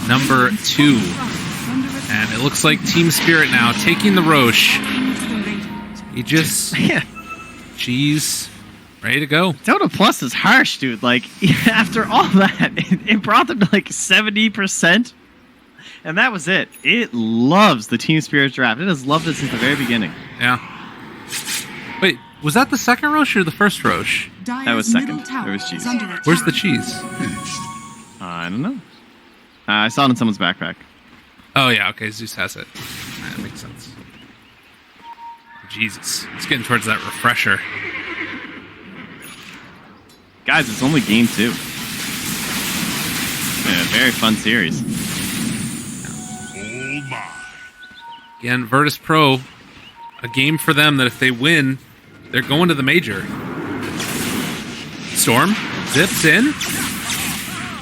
number 2. And it looks like Team Spirit now taking the Roche. Aegis, Cheese, ready to go. Total Plus is harsh, dude. Like, after all that, it brought them to like 70%. And that was it. It loves the Team Spirit draft. It has loved it since the very beginning. Yeah. Wait, was that the second Roche or the first Roche? That was second. There was Cheese. Where's the Cheese? I don't know. I saw it in someone's backpack. Oh, yeah, okay, Zeus has it. That makes sense. Jesus, it's getting towards that refresher. Guys, it's only game 2. Yeah, very fun series. Again, Virtus Pro, a game for them that if they win, they're going to the major. Storm zips in.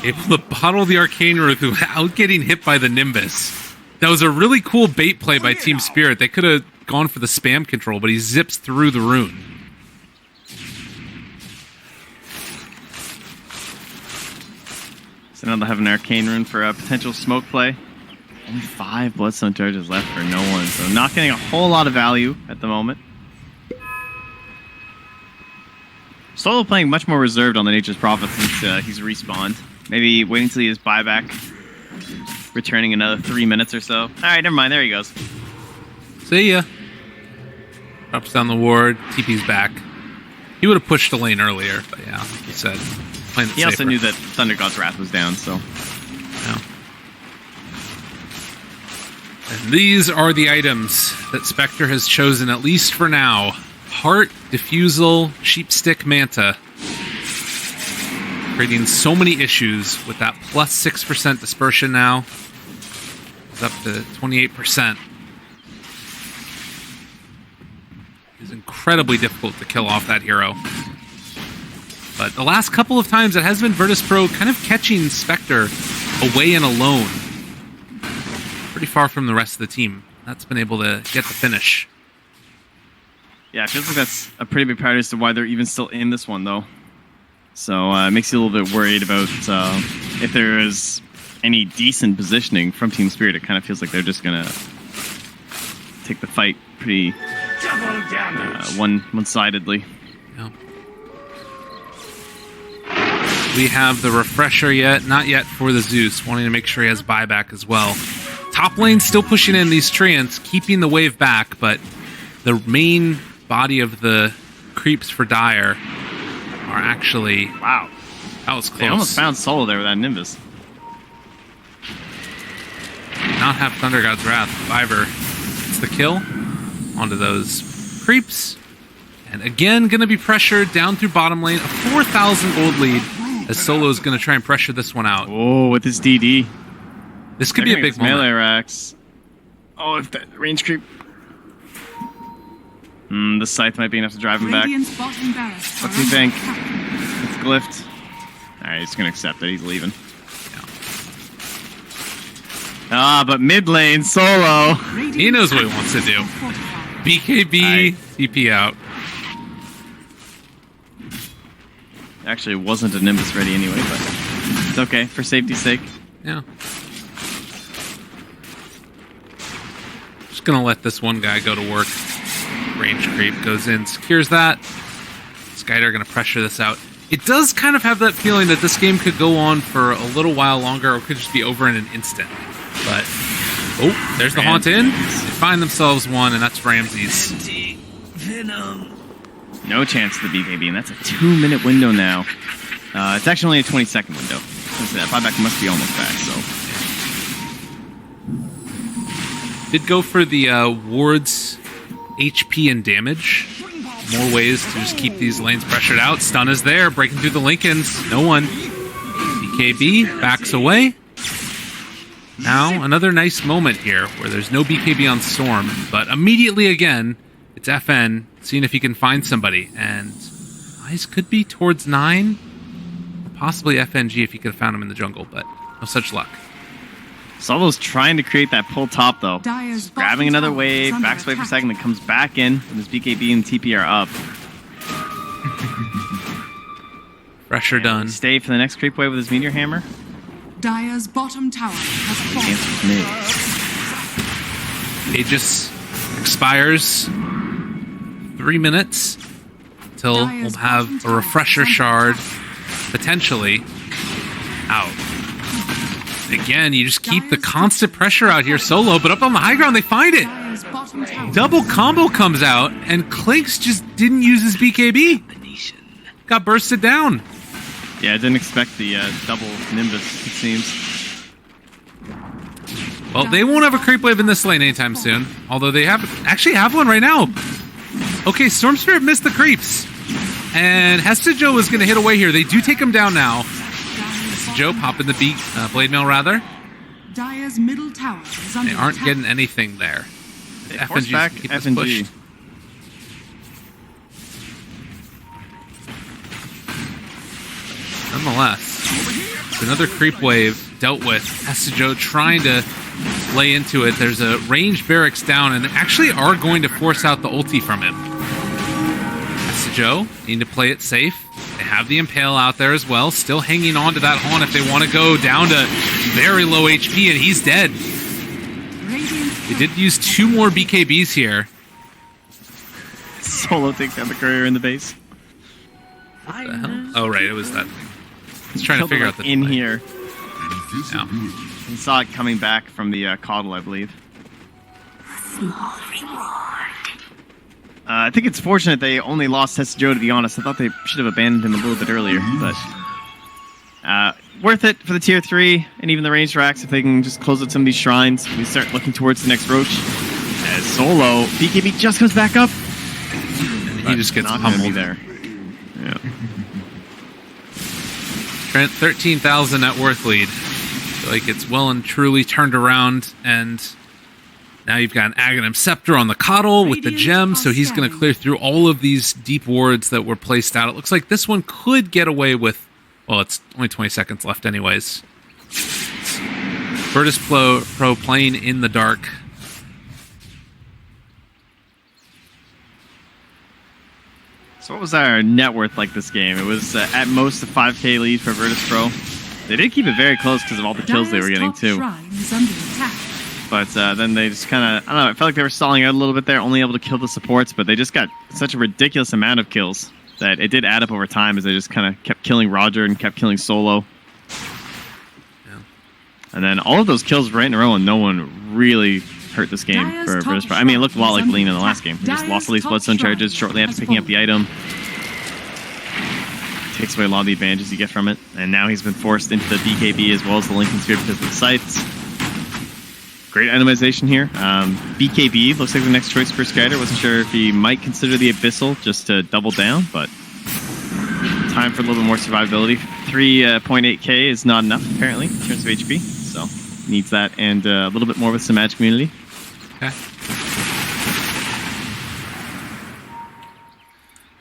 Able to bottle the Arcane Root without getting hit by the Nimbus. That was a really cool bait play by Team Spirit. They could have gone for the spam control, but he zips through the rune. So now they'll have an Arcane Rune for a potential smoke play. Only 5 Bloodstone charges left for no one, so not getting a whole lot of value at the moment. Solo playing much more reserved on the Nature's Prophet since he's respawned. Maybe waiting till he has buyback, returning another 3 minutes or so. Alright, never mind, there he goes. See ya. Drops down the ward, TP's back. He would have pushed the lane earlier, but yeah, like you said, playing it He safer. also knew that Thunder God's Wrath was down, so... Yeah. And these are the items that Spectre has chosen, at least for now. Heart, Diffusal, Sheepstick, Manta. Creating so many issues with that plus 6% dispersion now. It's up to 28%. It's incredibly difficult to kill off that hero. But the last couple of times, it has been Virtus Pro kind of catching Spectre away and alone. Pretty far from the rest of the team. That's been able to get the finish. Yeah, it feels like that's a pretty big part as to why they're even still in this one, though. So it makes you a little bit worried about if there is any decent positioning from Team Spirit. It kind of feels like they're just going to take the fight pretty one-sidedly. Yeah. We have the refresher yet. Not yet for the Zeus. Wanting to make sure he has buyback as well. Top lane still pushing in these Treants, keeping the wave back, but the main body of the creeps for Dire are actually... Wow. That was close. They almost found solo there with that Nimbus. Not have Thunder God's Wrath. Fiverr gets the kill onto those creeps. And again, going to be pressured down through bottom lane. A 4,000 gold lead as Solo is going to try and pressure this one out. Oh, with his DD. This could be a big moment. Melee racks. Oh, if that range creep. The Scythe might be enough to drive him back. What's he think? It's glyphed. Alright, he's gonna accept it. He's leaving. Yeah. But mid lane, Solo. He knows what he wants to do. BKB, TP out. Actually, it wasn't a Nimbus ready anyway, but it's okay for safety's sake. Yeah. Just gonna let this one guy go to work. Range creep goes in, secures that. Skyder gonna pressure this out. It does kind of have that feeling that this game could go on for a little while longer, or could just be over in an instant. But oh, there's the haunt in. They find themselves one, and that's Ramses. No chance to the BKB, and that's a 2-minute window now. It's actually only a 20-second window. That buyback must be almost back, so. Did go for the wards, HP, and damage. More ways to just keep these lanes pressured out. Stun is there, breaking through the Lincolns. No one. BKB backs away. Now, another nice moment here where there's no BKB on Storm, but immediately again, it's FN seeing if he can find somebody. And eyes could be towards 9, possibly FNG if he could have found him in the jungle, but no such luck. Solo's trying to create that pull top, though. Just grabbing another wave, backs away for a second, then comes back in, and his BKB and TP are up. Pressure done. Stay for the next creep wave with his Meteor Hammer. Dire's bottom tower has fallen. Answer me. Aegis expires. 3 minutes till we'll have a refresher shard potentially out. Again, you just keep the constant pressure out here solo, but up on the high ground they find it. Double combo comes out, and Clinks just didn't use his BKB. Got bursted down. Yeah, I didn't expect the double Nimbus, it seems. Well, they won't have a creep wave in this lane anytime soon, although they actually have one right now. Okay, Storm Spirit missed the creeps, and Hestejo is going to hit away here. They do take him down now. Hestejo popping the blade mail rather. Dire's middle tower is under They aren't attack. getting anything there. They force back keep this FNG. pushed. Nonetheless, another creep wave dealt with. Hestejo trying to lay into it. There's a ranged barracks down, and they actually are going to force out the ulti from him. Hestejo need to play it safe. They have the Impale out there as well, still hanging on to that Haunt if they want to go down to very low HP, and he's dead. They did use 2 more BKBs here. Solo takes down the courier in the base. What the hell? Oh, right, it was that thing. He's trying to Killed figure him out the in delay. here. Yeah. He saw it coming back from the Coddle, I believe. I think it's fortunate they only lost Hestejo, to be honest. I thought they should have abandoned him a little bit earlier, but worth it for the tier 3 and even the ranged racks if they can just close out some of these shrines. We start looking towards the next Roach. As Solo, BKB just comes back up. He just gets not gonna be pummeled. there. Yeah. Trent, 13,000 net worth lead. Feel like it's well and truly turned around, and now you've got an Aghanim Scepter on the Coddle with the gem, so he's going to clear through all of these deep wards that were placed out. It looks like this one could get away with, well, it's only 20 seconds left anyways. Virtus Pro playing in the dark. So what was our net worth like this game? It was at most a 5k lead for Virtus Pro. They did keep it very close because of all the kills they were getting too. But then they just kind of, I don't know, it felt like they were stalling out a little bit there, only able to kill the supports, but they just got such a ridiculous amount of kills that it did add up over time as they just kind of kept killing Roger and kept killing Solo. Yeah. And then all of those kills right in a row, and no one really hurt this game for Virtus Pro. I mean, it looked a lot like Lean in the last game. They just lost all these Bloodstone charges shortly after picking up the item. Takes away a lot of the advantages you get from it. And now he's been forced into the BKB as well as the Lincoln Sphere because of the scythes. Great itemization here. BKB looks like the next choice for Skyder. Wasn't sure if he might consider the Abyssal just to double down, but time for a little bit more survivability. 3.8k is not enough, apparently, in terms of HP. So needs that and a little bit more with some magic immunity. Okay.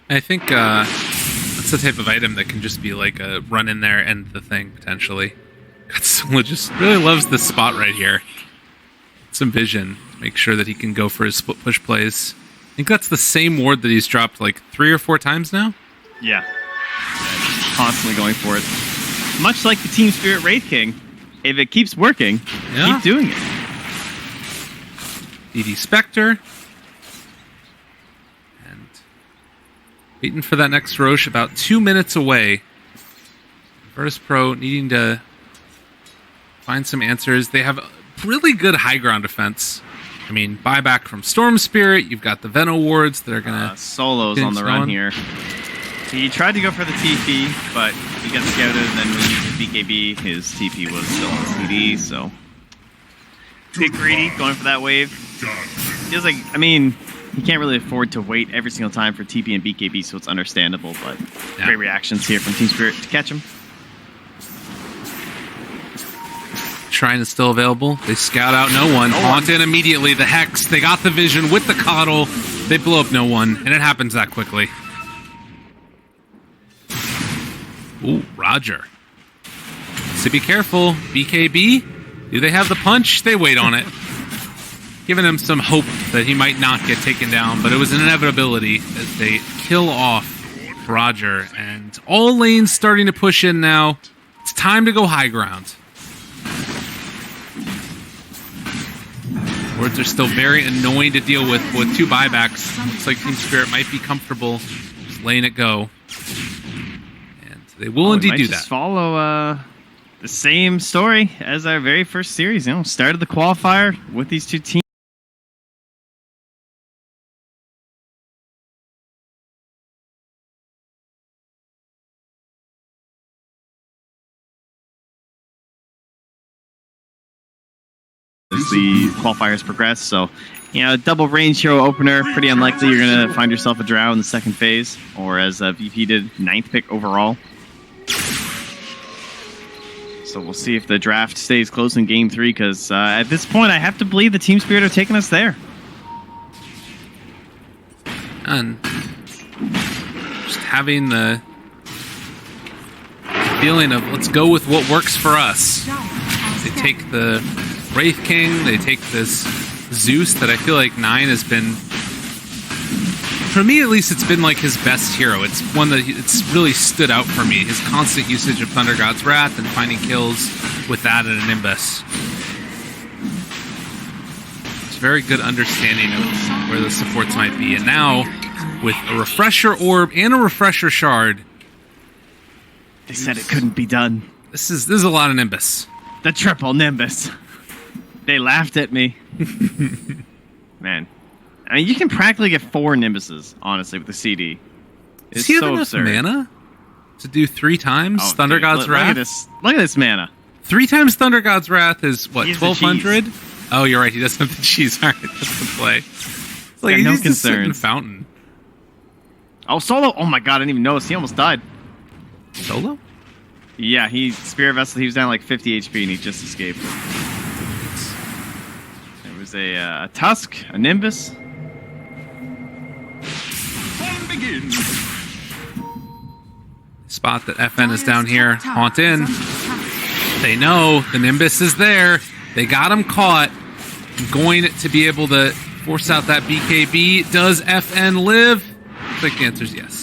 I think that's the type of item that can just be like a run in there, end the thing, potentially. Godzilla just really loves this spot right here. Some vision. Make sure that he can go for his split push plays. I think that's the same ward that he's dropped like 3 or 4 times now. Yeah. Constantly going for it. Much like the Team Spirit Wraith King, if it keeps working, keep doing it. DD Spectre. And waiting for that next Roche, about 2 minutes away. Virtus Pro needing to find some answers. They have really good high ground defense. I mean, buyback from Storm Spirit. You've got the Veno wards that are going to... Solo's on the run here. He tried to go for the TP, but he got scouted, and then when he used his BKB, his TP was still on CD, so... Big greedy, going for that wave. Feels like, I mean, he can't really afford to wait every single time for TP and BKB, so it's understandable, but great reactions here from Team Spirit to catch him. Shrine is still available. They scout out no one. Haunt in immediately. The Hex. They got the vision with the Coddle. They blow up no one, and it happens that quickly. Ooh, Roger. So be careful. BKB. Do they have the punch? They wait on it. Giving him some hope that he might not get taken down, but it was an inevitability as they kill off Roger. And all lanes starting to push in now. It's time to go high ground. Words are still very annoying to deal with 2 buybacks. Looks like Team Spirit might be comfortable just letting it go. And they will indeed do that. Just follow the same story as our very first series. Started the qualifier with these two teams. As the qualifiers progress, so double range hero opener, pretty unlikely you're gonna find yourself a drow in the second phase, or as VP did, 9th pick overall. So we'll see if the draft stays close in game 3, because at this point I have to believe the Team Spirit are taking us there. And just having the feeling of let's go with what works for us. They take the Wraith King, they take this Zeus that I feel like 9 has been, for me at least, it's been like his best hero. It's one that it's really stood out for me. His constant usage of Thunder God's Wrath and finding kills with that and a Nimbus. It's a very good understanding of where the supports might be. And now, with a Refresher Orb and a Refresher Shard, they said it couldn't be done. This is a lot of Nimbus. The triple Nimbus. They laughed at me. Man. I mean, you can practically get 4 Nimbuses, honestly, with the CD. Does he have enough mana to do 3 times Thunder God's Wrath? Look at this mana. 3 times Thunder God's Wrath is, what, 1,200? Oh, you're right. He doesn't have the cheese. All right, that's the play. It's like, no he's just sitting in concerns. Fountain. Oh, Solo. Oh, my God. I didn't even notice. He almost died. Solo? Yeah, Spirit Vessel, he was down like 50 HP and he just escaped. It was a Tusk, a Nimbus. Spot that FN is down here. Haunt in. They know the Nimbus is there. They got him caught. Going to be able to force out that BKB. Does FN live? I think the answer is yes.